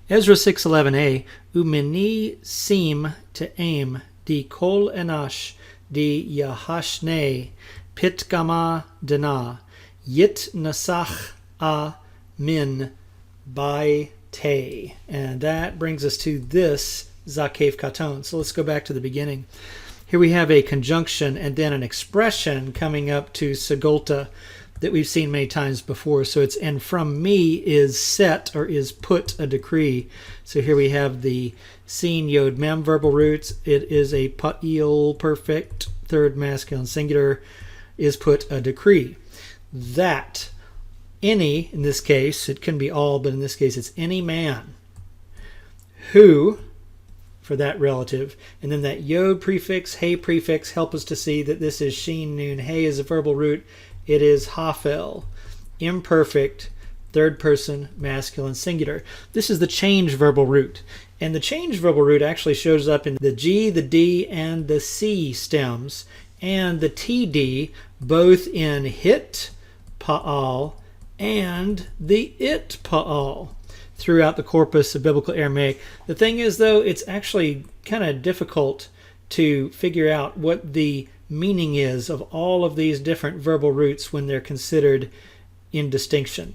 Ezra 6:11a, Umini sim te aim di kol enash di yahashne pitgama dana yit nasach a min by te. And that brings us to this zakef katon. So let's go back to the beginning. Here we have a conjunction and then an expression coming up to segulta that we've seen many times before. So it's, and from me is set, or is put, a decree. So here we have the sin yod mem verbal roots. It is a pa'il perfect, third masculine singular, is put, a decree. That any, in this case, it can be all, but in this case it's any man who, for that relative, and then that yod prefix, hey prefix, help us to see that this is sheen, noon. Hey is a verbal root. It is hafel, imperfect, third person, masculine singular. This is the change verbal root. And the change verbal root actually shows up in the G, the D, and the C stems, and the TD, both in hit, pa'al, and the it, pa'al, throughout the corpus of biblical Aramaic. The thing is, though, it's actually kind of difficult to figure out what the meaning is of all of these different verbal roots when they're considered in distinction.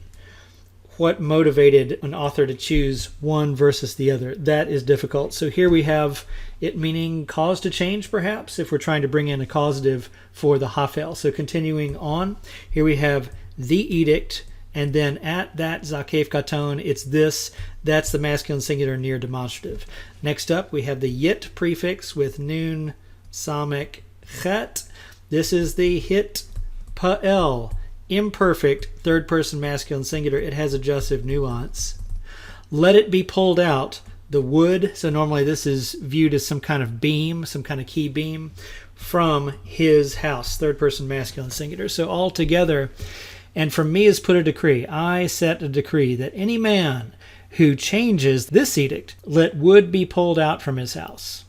What motivated an author to choose one versus the other? That is difficult. So here we have it meaning cause to change, perhaps, if we're trying to bring in a causative for the hafel. So continuing on, here we have the edict, and then at that zakef katon, it's this. That's the masculine singular near demonstrative. Next up, we have the yit prefix with noon, samic, chet. This is the hit, pa'el, imperfect, third person masculine singular. It has adjussive nuance. Let it be pulled out, the wood. So normally this is viewed as some kind of beam, some kind of key beam, from his house, third person masculine singular. So all together, and from me is put a decree. I set a decree that any man who changes this edict, let wood be pulled out from his house.